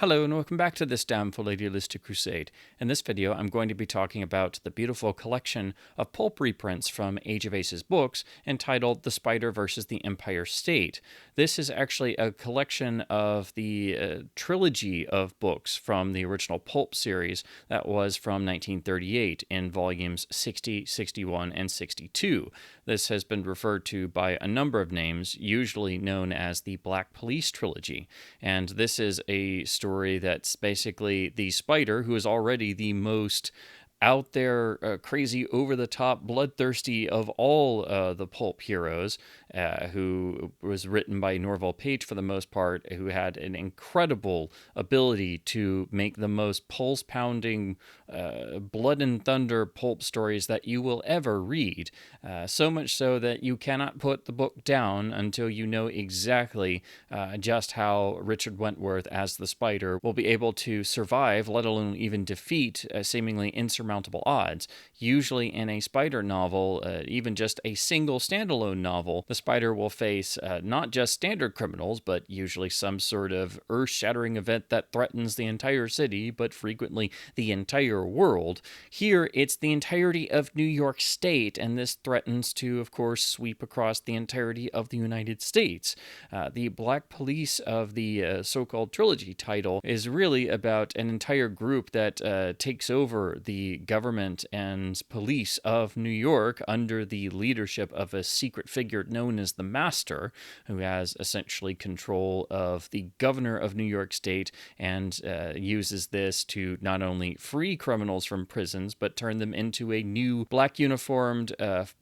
Hello and welcome back to this damnful idealistic crusade. In this video, I'm going to be talking about the beautiful collection of pulp reprints from Age of Aces books entitled The Spider versus the Empire State. This is actually a collection of the trilogy of books from the original pulp series that was from 1938 in volumes 60, 61, and 62. This has been referred to by a number of names, usually known as the Black Police Trilogy. And this is a story that's basically the Spider, who is already the most out there, crazy, over the top, bloodthirsty of all the pulp heroes, who was written by Norvell Page for the most part, who had an incredible ability to make the most pulse pounding, blood and thunder pulp stories that you will ever read. So much so that you cannot put the book down until you know exactly just how Richard Wentworth, as the Spider, will be able to survive, let alone even defeat seemingly insurmountable odds. Usually in a Spider novel, even just a single standalone novel, the Spider will face not just standard criminals, but usually some sort of earth-shattering event that threatens the entire city, but frequently the entire world. Here, it's the entirety of New York State, and this threatens to, of course, sweep across the entirety of the United States. The Black Police of the so-called trilogy title is really about an entire group that takes over the government and police of New York under the leadership of a secret figure known as the Master, who has essentially control of the governor of New York State and uses this to not only free criminals from prisons, but turn them into a new black uniformed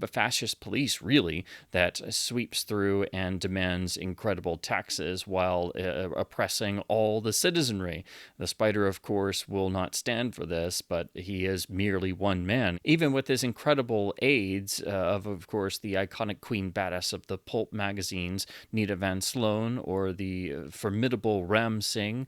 fascist police, really, that sweeps through and demands incredible taxes while oppressing all the citizenry. The Spider, of course, will not stand for this, but he is merely one man. Even with his incredible aides of course, the iconic Queen Badass of the pulp magazines, Nita Van Sloan, or the formidable Ram Singh,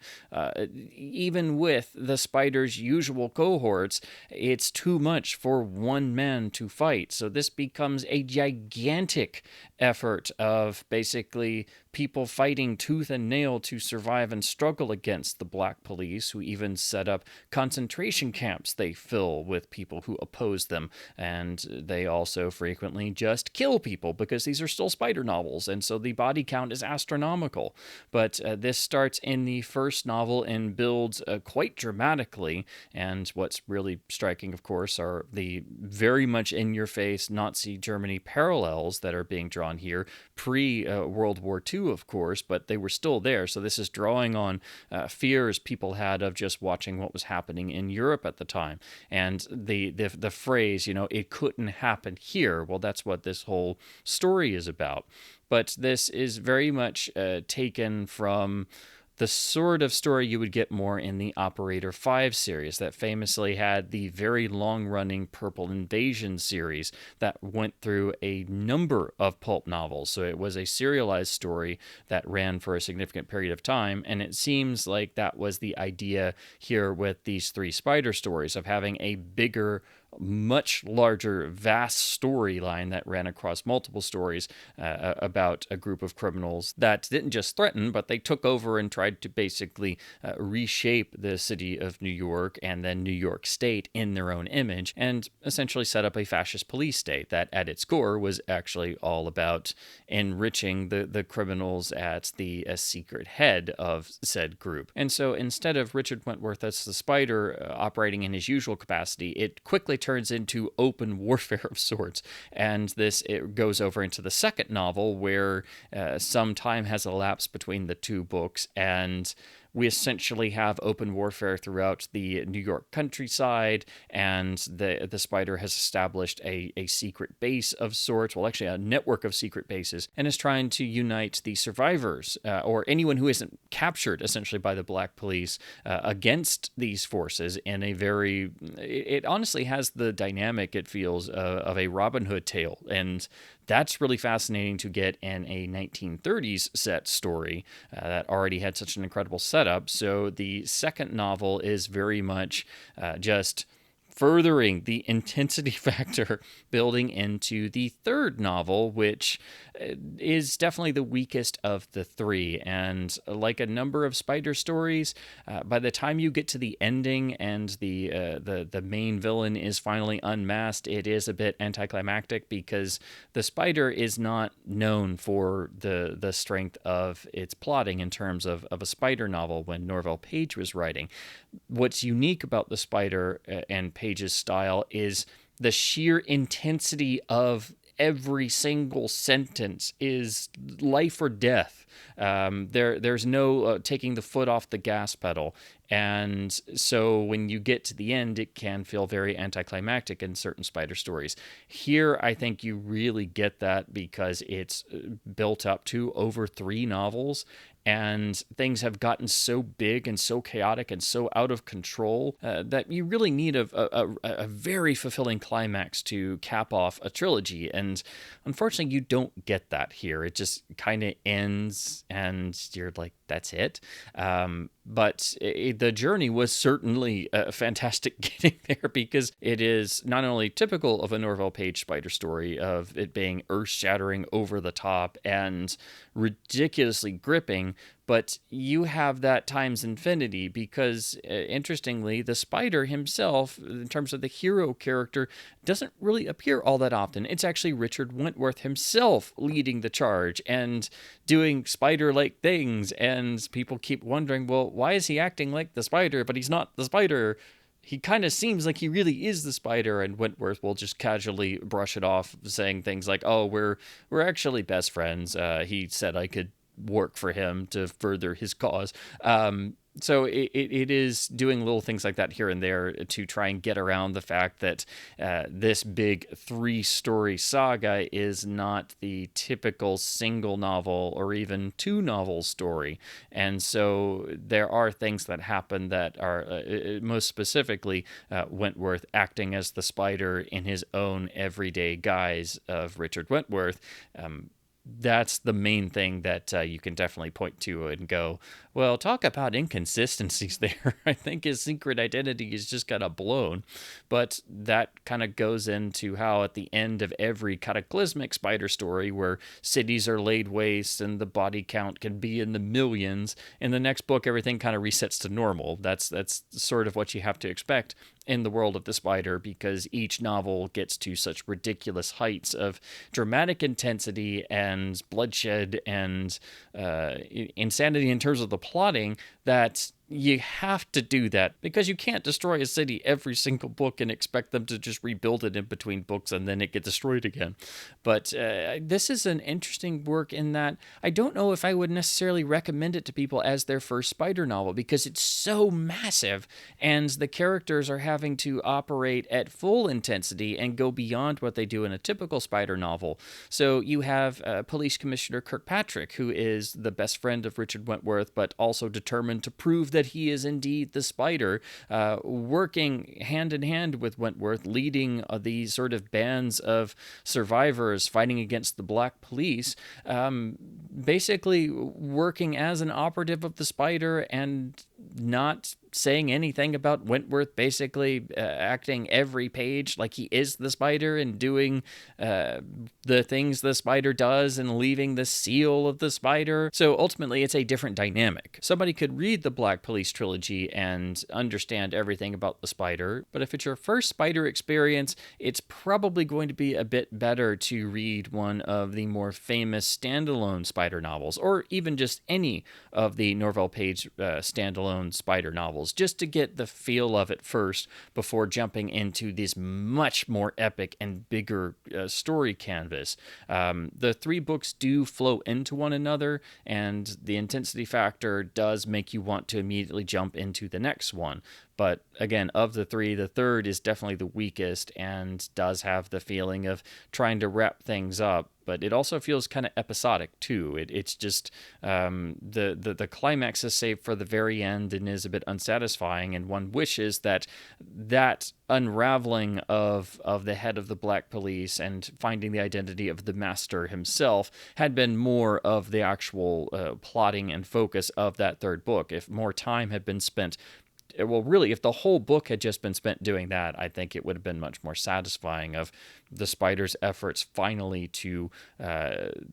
even with the Spider's usual cohorts, it's too much for one man to fight. So this becomes a gigantic effort of basically people fighting tooth and nail to survive and struggle against the Black Police, who even set up concentration camps they fill with people who oppose them. And they also frequently just kill people because these are still Spider novels, and so the body count is astronomical. But this starts in the first novel and builds quite dramatically. And what's really striking, of course, are the very much in-your-face Nazi Germany parallels that are being drawn here, pre-World War II, of course, but they were still there. So this is drawing on fears people had of just watching what was happening in Europe at the time. And the phrase, it couldn't happen here, well, that's what this whole story is about. But this is very much taken from the sort of story you would get more in the Operator 5 series that famously had the very long-running Purple Invasion series that went through a number of pulp novels. So it was a serialized story that ran for a significant period of time, and it seems like that was the idea here with these three Spider stories, of having a bigger, much larger, vast storyline that ran across multiple stories about a group of criminals that didn't just threaten, but they took over and tried to basically reshape the city of New York and then New York State in their own image, and essentially set up a fascist police state that at its core was actually all about enriching the criminals at the secret head of said group. And so instead of Richard Wentworth as the Spider operating in his usual capacity, it quickly turns into open warfare of sorts. And it goes over into the second novel, where some time has elapsed between the two books, and we essentially have open warfare throughout the New York countryside, and the Spider has established a secret base of sorts, well, actually a network of secret bases, and is trying to unite the survivors, or anyone who isn't captured, essentially, by the Black Police, against these forces in a very... It honestly has the dynamic, it feels, of a Robin Hood tale, and that's really fascinating to get in a 1930s set story that already had such an incredible setup. So the second novel is very much just furthering the intensity factor building into the third novel, which is definitely the weakest of the three. And like a number of spider stories, by the time you get to the ending and the main villain is finally unmasked, it is a bit anticlimactic because the spider is not known for the strength of its plotting in terms of a spider novel when Norvell Page was writing. What's unique about the spider and Page's style is the sheer intensity of every single sentence is life or death. There's no taking the foot off the gas pedal. And so when you get to the end, it can feel very anticlimactic in certain spider stories. Here, I think you really get that because it's built up to over 3 novels, and things have gotten so big and so chaotic and so out of control that you really need a very fulfilling climax to cap off a trilogy. And unfortunately, you don't get that here. It just kind of ends, and you're like, that's it. But the journey was certainly fantastic getting there, because it is not only typical of a Norvell Page spider story of it being earth-shattering, over the top, and ridiculously gripping, but you have that times infinity because, interestingly, the spider himself, in terms of the hero character, doesn't really appear all that often. It's actually Richard Wentworth himself leading the charge and doing spider-like things, and people keep wondering, well, why is he acting like the spider, but he's not the spider? He kind of seems like he really is the spider, and Wentworth will just casually brush it off, saying things like, "Oh, we're actually best friends. He said I could work for him to further his cause." So it is doing little things like that here and there to try and get around the fact that this big 3-story saga is not the typical single novel or even 2-novel story. And so there are things that happen that are most specifically Wentworth acting as the spider in his own everyday guise of Richard Wentworth. That's the main thing that you can definitely point to and go, well, talk about inconsistencies there. I think his secret identity is just kind of blown. But that kind of goes into how at the end of every cataclysmic spider story where cities are laid waste and the body count can be in the millions, in the next book everything kind of resets to normal. That's sort of what you have to expect in the world of the spider, because each novel gets to such ridiculous heights of dramatic intensity and bloodshed and insanity in terms of the plotting that you have to do that, because you can't destroy a city every single book and expect them to just rebuild it in between books and then it get destroyed again. But this is an interesting work in that I don't know if I would necessarily recommend it to people as their first spider novel, because it's so massive and the characters are having to operate at full intensity and go beyond what they do in a typical spider novel. So you have Police Commissioner Kirkpatrick, who is the best friend of Richard Wentworth, but also determined to prove that he is indeed the spider, working hand in hand with Wentworth, leading these sort of bands of survivors fighting against the Black Police, basically working as an operative of the spider and not saying anything about Wentworth, basically acting every page like he is the spider and doing the things the spider does and leaving the seal of the spider. So ultimately, it's a different dynamic. Somebody could read the Black Police Trilogy and understand everything about the spider, but if it's your first spider experience, it's probably going to be a bit better to read one of the more famous standalone spider novels, or even just any of the Norvell Page standalone spider novels, just to get the feel of it first before jumping into this much more epic and bigger story canvas. The 3 books do flow into one another, and the intensity factor does make you want to immediately jump into the next one. But again, of the 3, the third is definitely the weakest and does have the feeling of trying to wrap things up. But it also feels kind of episodic too. It's just the climax is saved for the very end and is a bit unsatisfying. And one wishes that unraveling of the head of the Black Police and finding the identity of the master himself had been more of the actual plotting and focus of that third book. If more time had been spent well, really, if the whole book had just been spent doing that, I think it would have been much more satisfying of the spider's efforts finally to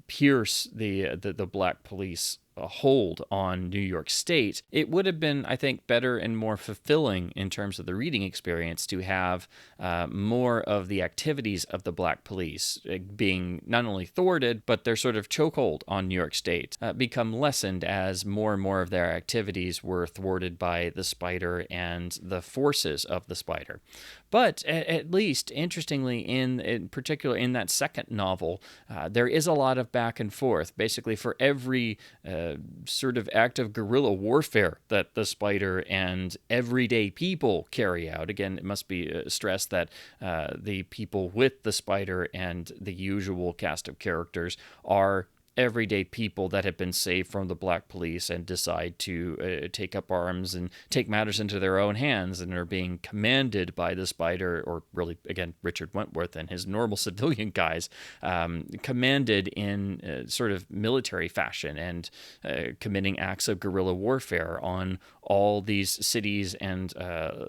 pierce the Black Police hold on New York State. It would have been, I think, better and more fulfilling in terms of the reading experience to have more of the activities of the Black Police being not only thwarted, but their sort of chokehold on New York State become lessened as more and more of their activities were thwarted by the spider and the forces of the spider. But at least, interestingly, in particular in that second novel, there is a lot of back and forth. Basically, for every sort of act of guerrilla warfare that the spider and everyday people carry out, again, it must be stressed that the people with the spider and the usual cast of characters are everyday people that have been saved from the Black Police and decide to take up arms and take matters into their own hands and are being commanded by the spider, or really, again, Richard Wentworth and his normal civilian guys, commanded in sort of military fashion and committing acts of guerrilla warfare on all these cities and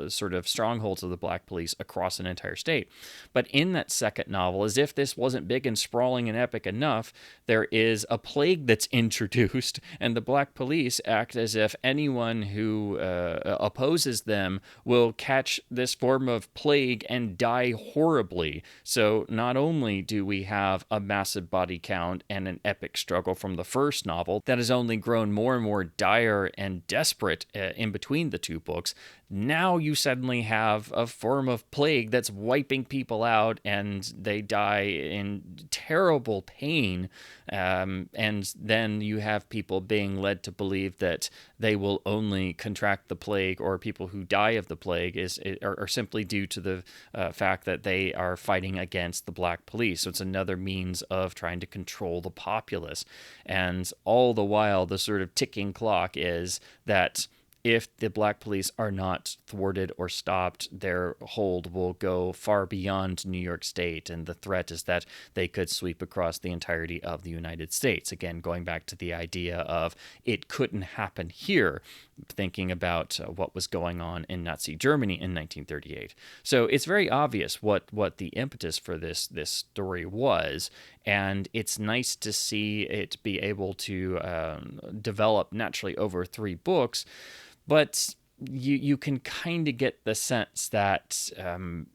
sort of strongholds of the Black Police across an entire state. But in that second novel, as if this wasn't big and sprawling and epic enough, there is a plague that's introduced, and the Black Police act as if anyone who opposes them will catch this form of plague and die horribly. So not only do we have a massive body count and an epic struggle from the first novel that has only grown more and more dire and desperate in between the two books, now you suddenly have a form of plague that's wiping people out and they die in terrible pain. And then you have people being led to believe that they will only contract the plague, or people who die of the plague are simply due to the fact that they are fighting against the Black Police. So it's another means of trying to control the populace. And all the while, the sort of ticking clock is that if the Black Police are not thwarted or stopped, their hold will go far beyond New York State, and the threat is that they could sweep across the entirety of the United States. Again, going back to the idea of it couldn't happen here, thinking about what was going on in Nazi Germany in 1938. So it's very obvious what the impetus for this story was, and it's nice to see it be able to develop naturally over 3 books. But you can kind of get the sense that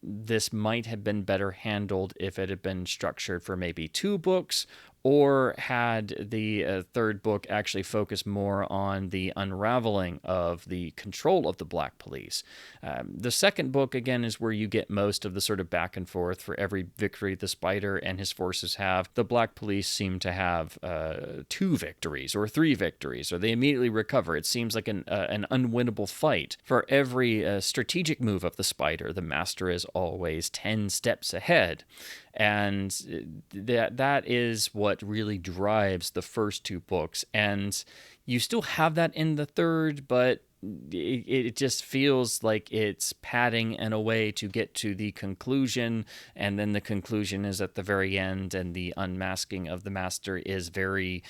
this might have been better handled if it had been structured for maybe 2 books, or had the third book actually focus more on the unraveling of the control of the Black Police. The second book, again, is where you get most of the sort of back and forth. For every victory the Spider and his forces have, the Black Police seem to have 2 victories or 3 victories, or they immediately recover. It seems like an unwinnable fight. For every strategic move of the Spider, the Master is always 10 steps ahead. And that is what really drives the first 2 books. And you still have that in the third, but it just feels like it's padding in a way to get to the conclusion, and then the conclusion is at the very end, and the unmasking of the Master is very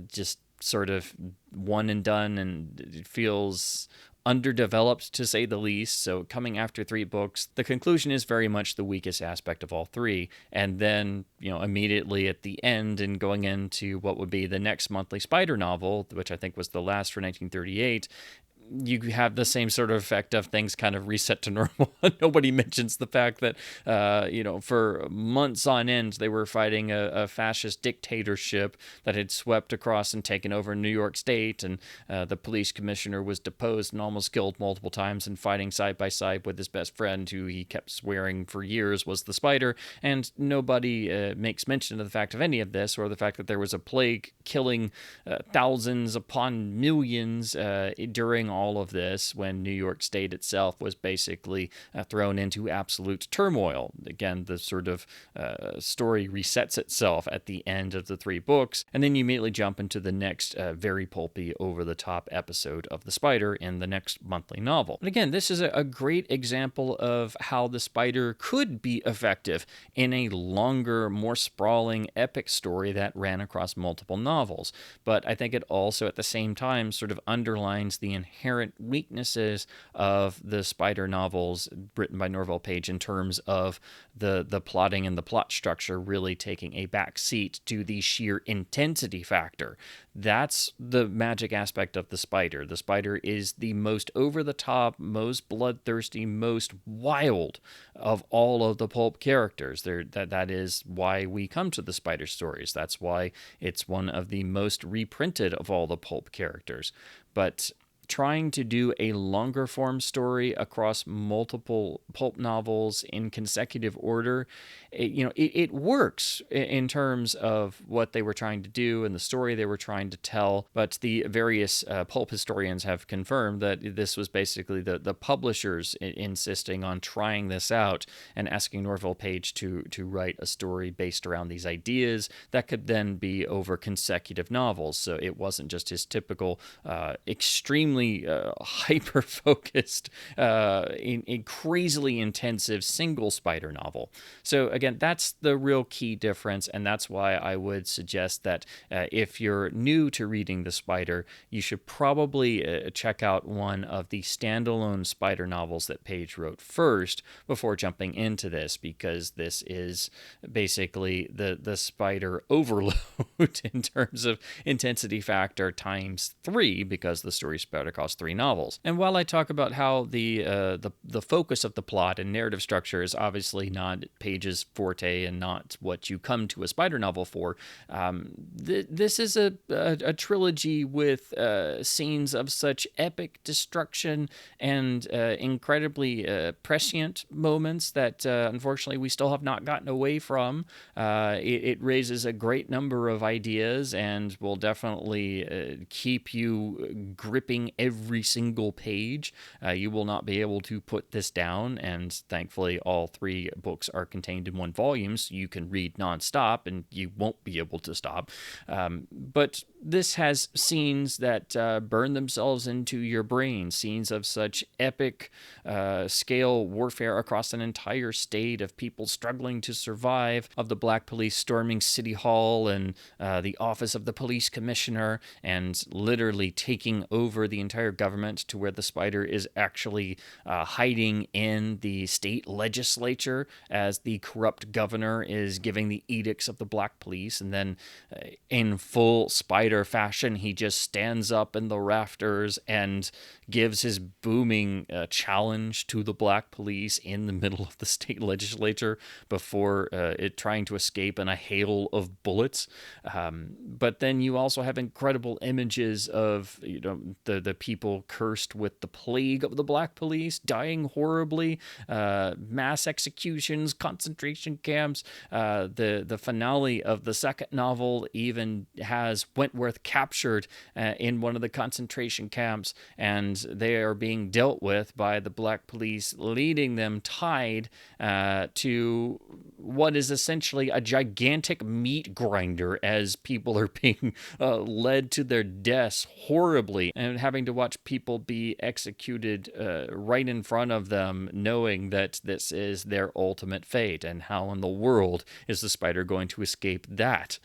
just sort of one and done, and it feels underdeveloped, to say the least. So coming after 3 books, the conclusion is very much the weakest aspect of all 3. And then, immediately at the end and going into what would be the next monthly Spider novel, which I think was the last for 1938, you have the same sort of effect of things kind of reset to normal. Nobody mentions the fact that, for months on end, they were fighting a fascist dictatorship that had swept across and taken over New York State, and the police commissioner was deposed and almost killed multiple times, and fighting side by side with his best friend, who he kept swearing for years was the Spider. And nobody makes mention of the fact of any of this, or the fact that there was a plague killing thousands upon millions during all of this, when New York State itself was basically thrown into absolute turmoil. Again, the sort of story resets itself at the end of the 3 books, and then you immediately jump into the next very pulpy, over-the-top episode of The Spider in the next monthly novel. And again, this is a great example of how The Spider could be effective in a longer, more sprawling, epic story that ran across multiple novels. But I think it also, at the same time, sort of underlines the inherent inherent weaknesses of the Spider novels written by Norvell Page in terms of the plotting and the plot structure really taking a back seat to the sheer intensity factor. That's the magic aspect of the Spider. The Spider is the most over-the-top, most bloodthirsty, most wild of all of the pulp characters. That is why we come to the Spider stories. That's why it's one of the most reprinted of all the pulp characters. But trying to do a longer form story across multiple pulp novels in consecutive order, it works in terms of what they were trying to do and the story they were trying to tell. But the various pulp historians have confirmed that this was basically the publishers insisting on trying this out and asking Norvell Page to write a story based around these ideas that could then be over consecutive novels. So it wasn't just his typical extremely hyper-focused, in crazily intensive single Spider novel. So again, that's the real key difference, and that's why I would suggest that if you're new to reading the Spider, you should probably check out one of the standalone Spider novels that Page wrote first before jumping into this, because this is basically the Spider overload in terms of intensity factor times 3, because the story spread across 3 novels. And while I talk about how the focus of the plot and narrative structure is obviously not Page's forte and not what you come to a Spider novel for, this is a trilogy with scenes of such epic destruction and incredibly prescient moments that unfortunately we still have not gotten away from. It raises a great number of ideas and will definitely keep you gripping every single page. You will not be able to put this down, and thankfully all 3 books are contained in one volume, so you can read nonstop and you won't be able to stop. But this has scenes that burn themselves into your brain, scenes of such epic scale warfare across an entire state of people struggling to survive, of the Black Police storming City Hall and the office of the police commissioner and literally taking over the entire government, to where the Spider is actually hiding in the state legislature as the corrupt governor is giving the edicts of the Black Police. And then in full Spider fashion, he just stands up in the rafters and gives his booming challenge to the Black Police in the middle of the state legislature before it trying to escape in a hail of bullets. But then you also have incredible images of the people cursed with the plague of the Black Police dying horribly, mass executions, concentration camps. The finale of the second novel even has Wentworth captured in one of the concentration camps, and they are being dealt with by the Black Police, leading them tied to what is essentially a gigantic meat grinder as people are being led to their deaths horribly, and having to watch people be executed right in front of them, knowing that this is their ultimate fate. And how in the world is the Spider going to escape that?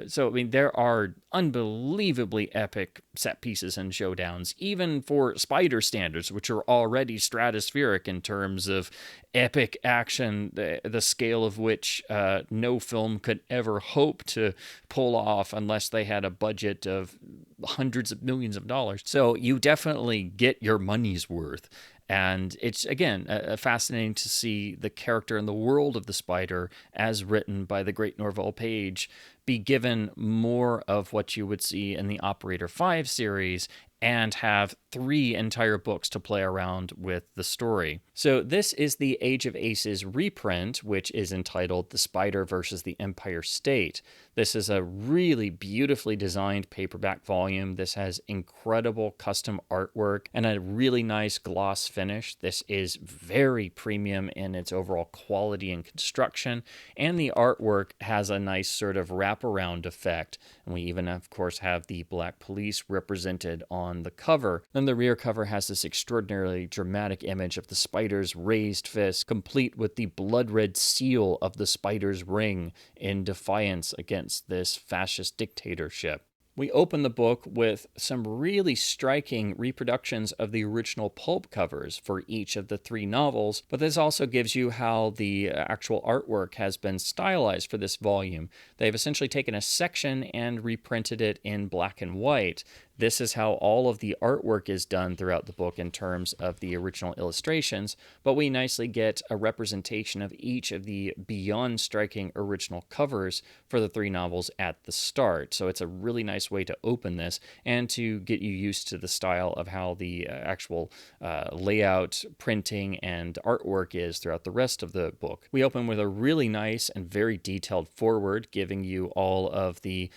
So, I mean, there are unbelievably epic set pieces and showdowns, even for Spider standards, which are already stratospheric in terms of epic action, the scale of which no film could ever hope to pull off unless they had a budget of hundreds of millions of dollars. So you definitely get your money's worth. And it's, again, fascinating to see the character and the world of the Spider, as written by the great Norvell Page, be given more of what you would see in the Operator 5 series, and have 3 entire books to play around with the story. So this is the Age of Aces reprint, which is entitled The Spider versus the Empire State. This is a really beautifully designed paperback volume. This has incredible custom artwork and a really nice gloss finish. This is very premium in its overall quality and construction, and the artwork has a nice sort of wraparound effect. And we even, of course, have the Black Police represented on the cover. Then the rear cover has this extraordinarily dramatic image of the Spider's raised fist, complete with the blood-red seal of the Spider's ring in defiance against this fascist dictatorship. We open the book with some really striking reproductions of the original pulp covers for each of the 3 novels, but this also gives you how the actual artwork has been stylized for this volume. They've essentially taken a section and reprinted it in black and white. This is how all of the artwork is done throughout the book in terms of the original illustrations, but we nicely get a representation of each of the beyond striking original covers for the 3 novels at the start. So it's a really nice way to open this and to get you used to the style of how the actual layout, printing, and artwork is throughout the rest of the book. We open with a really nice and very detailed foreword, giving you all of the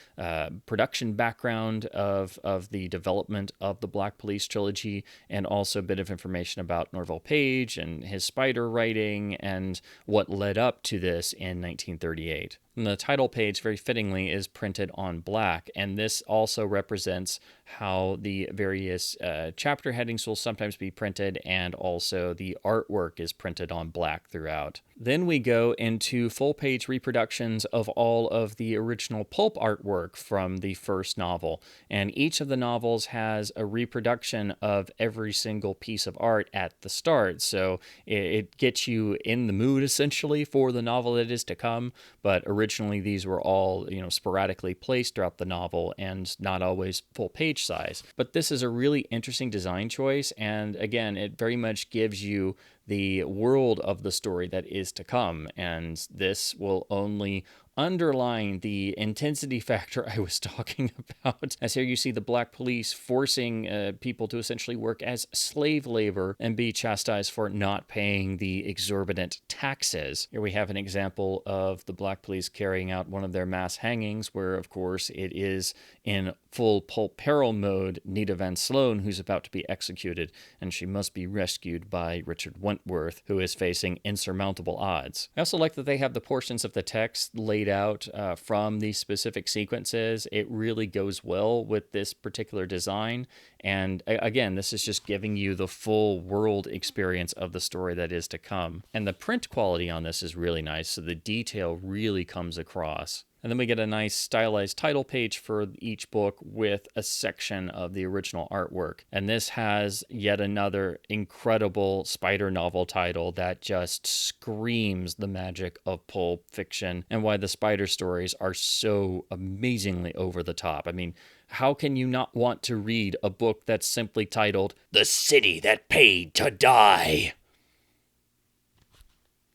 production background of the development of the Black Police Trilogy, and also a bit of information about Norvell Page and his spider writing and what led up to this in 1938. And the title page, very fittingly, is printed on black, and this also represents how the various chapter headings will sometimes be printed, and also the artwork is printed on black throughout. Then we go into full-page reproductions of all of the original pulp artwork from the first novel, and each of the novels has a reproduction of every single piece of art at the start, so it gets you in the mood, essentially, for the novel that is to come, but originally these were all, sporadically placed throughout the novel and not always full page size. But this is a really interesting design choice, and again, it very much gives you the world of the story that is to come, and this will only underline the intensity factor I was talking about. As here you see the Black Police forcing people to essentially work as slave labor and be chastised for not paying the exorbitant taxes. Here we have an example of the Black Police carrying out one of their mass hangings, where of course it is in full pulp peril mode Nita Van Sloan who's about to be executed, and she must be rescued by Richard Wentworth, who is facing insurmountable odds. I also like that they have the portions of the text laid out from these specific sequences. It really goes well with this particular design, and again, this is just giving you the full world experience of the story that is to come. And the print quality on this is really nice, so the detail really comes across. And then we get a nice stylized title page for each book with a section of the original artwork. And this has yet another incredible spider novel title that just screams the magic of pulp fiction and why the spider stories are so amazingly over the top. I mean, how can you not want to read a book that's simply titled The City That Paid to Die?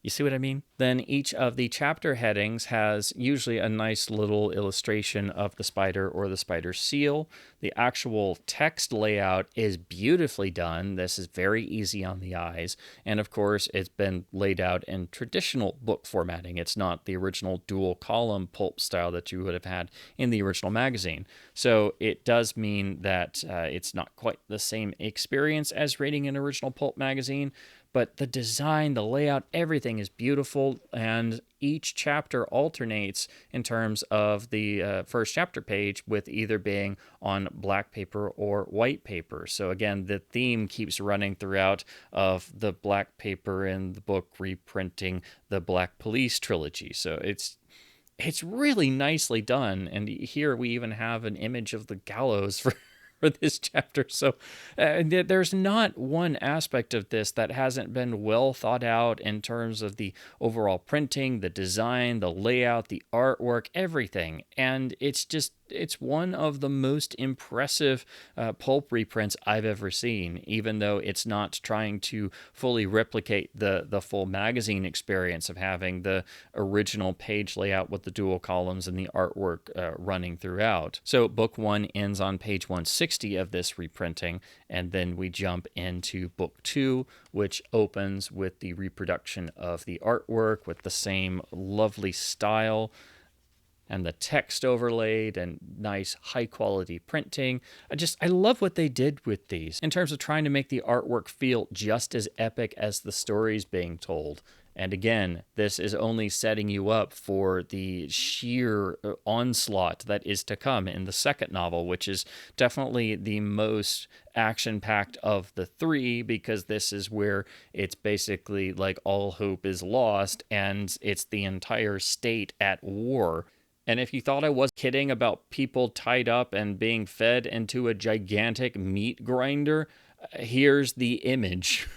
You see what I mean? Then each of the chapter headings has usually a nice little illustration of the spider or the spider seal. The actual text layout is beautifully done. This is very easy on the eyes. And of course, it's been laid out in traditional book formatting. It's not the original dual column pulp style that you would have had in the original magazine. So it does mean that it's not quite the same experience as reading an original pulp magazine, but the design, the layout, everything is beautiful, and each chapter alternates in terms of the first chapter page with either being on black paper or white paper. So again, the theme keeps running throughout of the black paper in the book reprinting the Black Police Trilogy. So it's really nicely done, and here we even have an image of the gallows for this chapter. So there's not one aspect of this that hasn't been well thought out in terms of the overall printing, the design, the layout, the artwork, everything. And it's one of the most impressive pulp reprints I've ever seen, even though it's not trying to fully replicate the full magazine experience of having the original page layout with the dual columns and the artwork running throughout. So book 1 ends on page 160 of this reprinting, and then we jump into book 2, which opens with the reproduction of the artwork with the same lovely style and the text overlaid and nice high quality printing. I love what they did with these in terms of trying to make the artwork feel just as epic as the stories being told. And again, this is only setting you up for the sheer onslaught that is to come in the second novel, which is definitely the most action-packed of the 3, because this is where it's basically like all hope is lost and it's the entire state at war. And if you thought I was kidding about people tied up and being fed into a gigantic meat grinder, here's the image.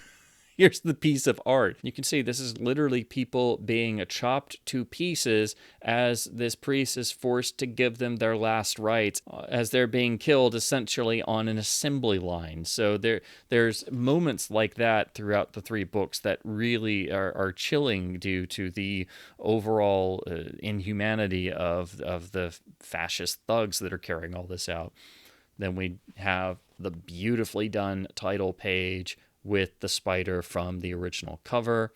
Here's the piece of art. You can see this is literally people being chopped to pieces as this priest is forced to give them their last rites as they're being killed essentially on an assembly line. So there's moments like that throughout the three books that really are chilling due to the overall inhumanity of the fascist thugs that are carrying all this out. Then we have the beautifully done title page with the spider from the original cover.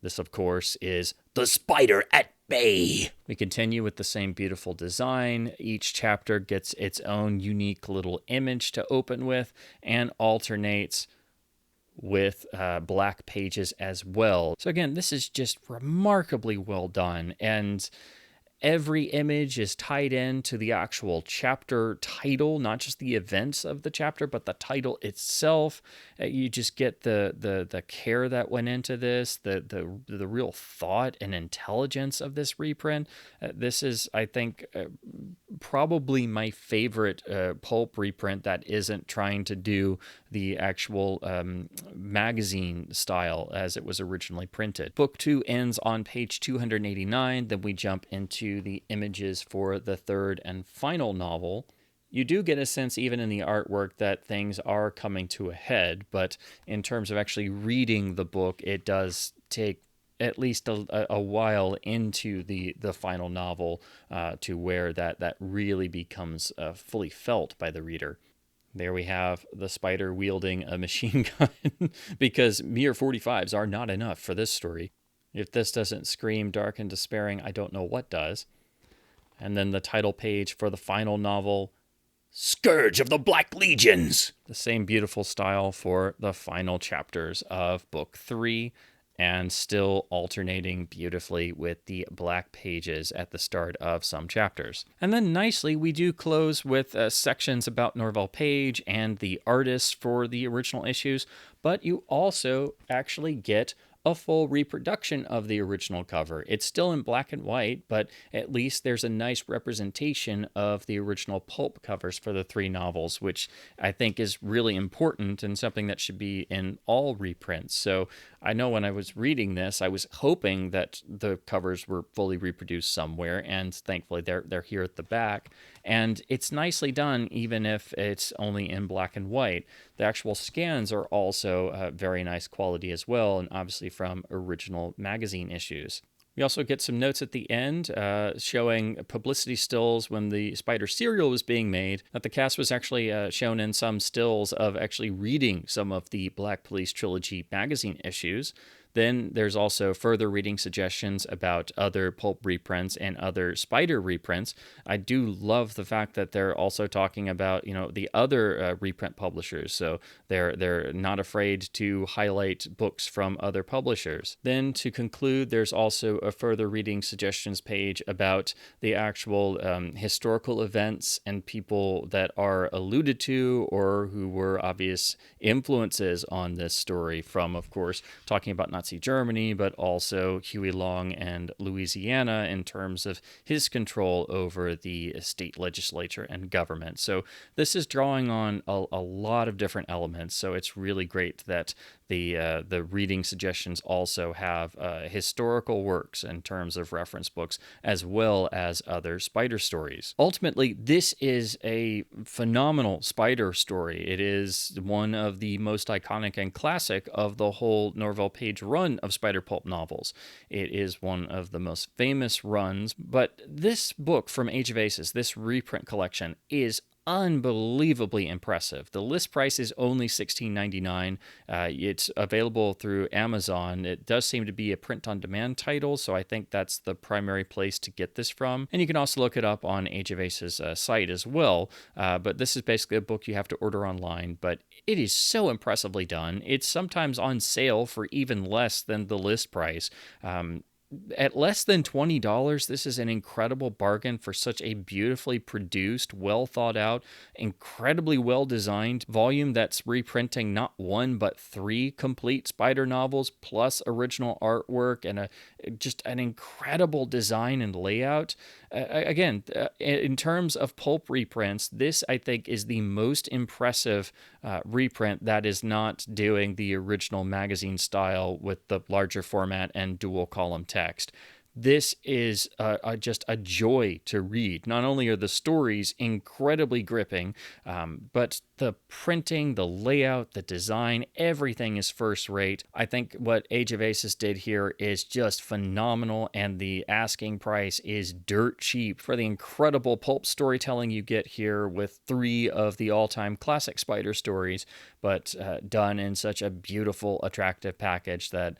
This, of course, is The Spider at Bay. We continue with the same beautiful design. Each chapter gets its own unique little image to open with and alternates with black pages as well. So again, this is just remarkably well done, and every image is tied in to the actual chapter title, not just the events of the chapter, but the title itself. You just get the care that went into this, the real thought and intelligence of this reprint. This is, I think, probably my favorite pulp reprint that isn't trying to do the actual magazine style as it was originally printed. Book 2 ends on page 289. Then we jump into the images for the third and final novel. You do get a sense, even in the artwork, that things are coming to a head, but in terms of actually reading the book, it does take at least a while into the final novel to where that really becomes fully felt by the reader. There we have the spider wielding a machine gun because mere 45s are not enough for this story. If this doesn't scream dark and despairing, I don't know what does. And then the title page for the final novel, Scourge of the Black Legions. The same beautiful style for the final chapters of book 3, and still alternating beautifully with the black pages at the start of some chapters. And then nicely, we do close with sections about Norvell Page and the artists for the original issues, but you also actually get a full reproduction of the original cover. It's still in black and white, but at least there's a nice representation of the original pulp covers for the 3 novels, which I think is really important and something that should be in all reprints. So I know when I was reading this, I was hoping that the covers were fully reproduced somewhere, and thankfully they're here at the back. And it's nicely done, even if it's only in black and white. The actual scans are also very nice quality as well, and obviously from original magazine issues. We also get some notes at the end showing publicity stills when the Spider serial was being made, that the cast was actually shown in some stills of actually reading some of the Black Police Trilogy magazine issues. Then there's also further reading suggestions about other pulp reprints and other Spider reprints. I do love the fact that they're also talking about, the other reprint publishers. So they're not afraid to highlight books from other publishers. Then to conclude, there's also a further reading suggestions page about the actual historical events and people that are alluded to or who were obvious influences on this story from, of course, talking about Nazi Germany, but also Huey Long and Louisiana in terms of his control over the state legislature and government. So this is drawing on a lot of different elements. So it's really great that the reading suggestions also have historical works in terms of reference books as well as other Spider stories. Ultimately, this is a phenomenal Spider story. It is one of the most iconic and classic of the whole Norvell Page run of Spider pulp novels. It is one of the most famous runs, but this book from Age of Aces, this reprint collection, is unbelievably impressive. The list price is only $16.99. It's available through Amazon. It does seem to be a print-on-demand title, so I think that's the primary place to get this from. And you can also look it up on Age of Aces' site as well. But this is basically a book you have to order online, but it is so impressively done. It's sometimes on sale for even less than the list price. at less than $20, this is an incredible bargain for such a beautifully produced, well thought out, incredibly well designed volume that's reprinting not one but three complete Spider novels plus original artwork and just an incredible design and layout. Again, in terms of pulp reprints, this I think is the most impressive reprint that is not doing the original magazine style with the larger format and dual column text. This is just a joy to read. Not only are the stories incredibly gripping, but the printing, the layout, the design, everything is first rate. I think what Age of Aces did here is just phenomenal, and the asking price is dirt cheap for the incredible pulp storytelling you get here with three of the all-time classic Spider stories, but done in such a beautiful, attractive package that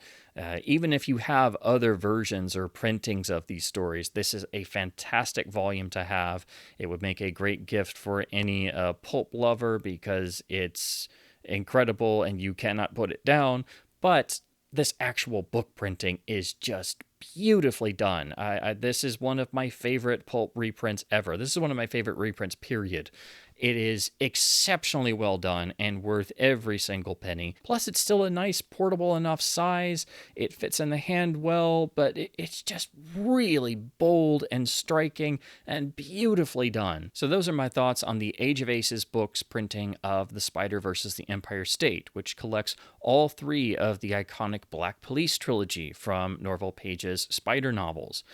even if you have other versions or printings of these stories, this is a fantastic volume to have. It would make a great gift for any pulp lover because it's incredible and you cannot put it down. But this actual book printing is just beautifully done. This is one of my favorite pulp reprints ever. This is one of my favorite reprints, period. It is exceptionally well done and worth every single penny. Plus, it's still a nice portable enough size. It fits in the hand well, but it's just really bold and striking and beautifully done. So those are my thoughts on the Age of Aces books printing of The Spider versus the Empire State, which collects all three of the iconic Black Police Trilogy from Norvell Page's Spider novels.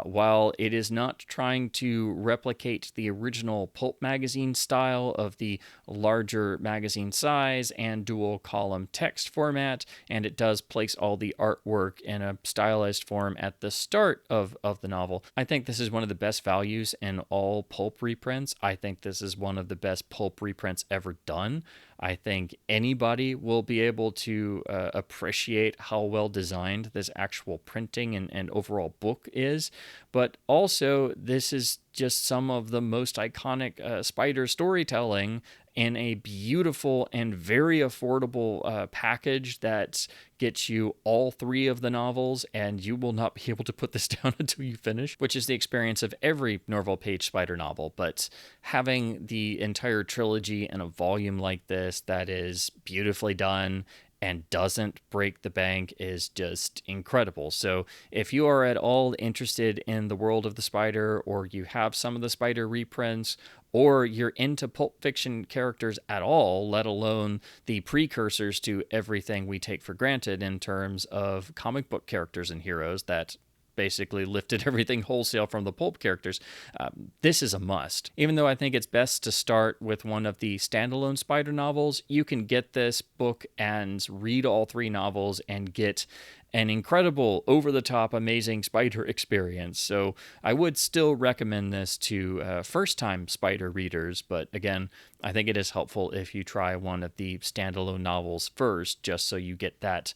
While it is not trying to replicate the original pulp magazine style of the larger magazine size and dual column text format, and it does place all the artwork in a stylized form at the start of the novel, I think this is one of the best values in all pulp reprints. I think this is one of the best pulp reprints ever done. I think anybody will be able to appreciate how well designed this actual printing and overall book is. But also, this is just some of the most iconic Spider storytelling in a beautiful and very affordable package that gets you all three of the novels, and you will not be able to put this down until you finish, which is the experience of every Norvell Page Spider novel. But having the entire trilogy in a volume like this that is beautifully done and doesn't break the bank is just incredible. So if you are at all interested in the world of the Spider, or you have some of the Spider reprints, or you're into pulp fiction characters at all, let alone the precursors to everything we take for granted in terms of comic book characters and heroes that basically lifted everything wholesale from the pulp characters, this is a must. Even though I think it's best to start with one of the standalone Spider novels, you can get this book and read all three novels and get an incredible, over-the-top, amazing Spider experience. So I would still recommend this to first-time Spider readers, but again, I think it is helpful if you try one of the standalone novels first, just so you get that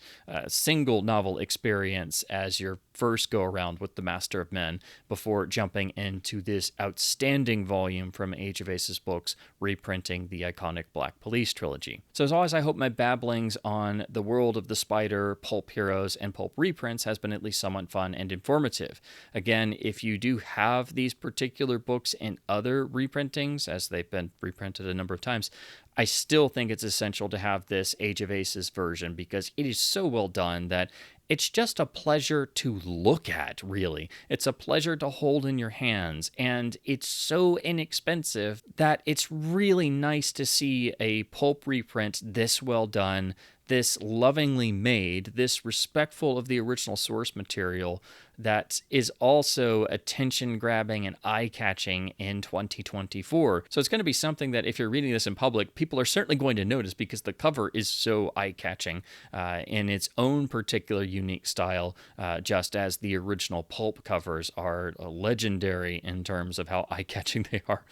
single novel experience as your first go-around with the Master of Men before jumping into this outstanding volume from Age of Aces books, reprinting the iconic Black Police Trilogy. So as always, I hope my babblings on the world of the Spider, pulp heroes, and pulp reprints has been at least somewhat fun and informative. Again, if you do have these particular books in other reprintings, as they've been reprinted a number of times, I still think it's essential to have this Age of Aces version because it is so well done that it's just a pleasure to look at, really. It's a pleasure to hold in your hands, and it's so inexpensive that it's really nice to see a pulp reprint this well done, this lovingly made, this respectful of the original source material, that is also attention-grabbing and eye-catching in 2024. So it's going to be something that if you're reading this in public, people are certainly going to notice because the cover is so eye-catching in its own particular unique style, just as the original pulp covers are legendary in terms of how eye-catching they are.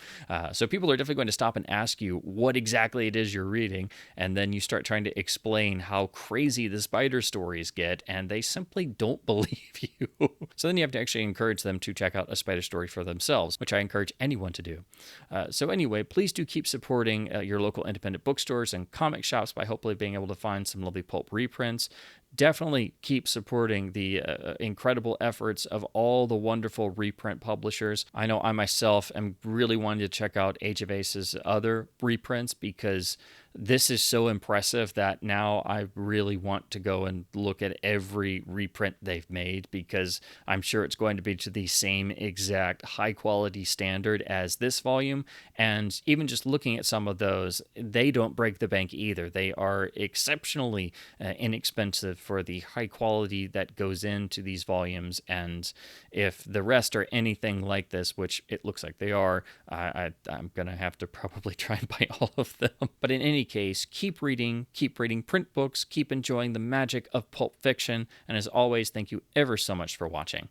So people are definitely going to stop and ask you what exactly it is you're reading, and then you start trying to explain how crazy the Spider stories get, and they simply don't believe you. So then you have to actually encourage them to check out a Spider story for themselves, which I encourage anyone to do. So anyway, please do keep supporting your local independent bookstores and comic shops by hopefully being able to find some lovely pulp reprints. definitely keep supporting the incredible efforts of all the wonderful reprint publishers. I know I myself am really wanting to check out Age of Aces' other reprints because this is so impressive that now I really want to go and look at every reprint they've made, because I'm sure it's going to be to the same exact high quality standard as this volume. And even just looking at some of those, they don't break the bank either. They are exceptionally inexpensive for the high quality that goes into these volumes. And if the rest are anything like this, which it looks like they are, I'm going to have to probably try and buy all of them. But in any case, keep reading print books, keep enjoying the magic of pulp fiction, and as always, thank you ever so much for watching.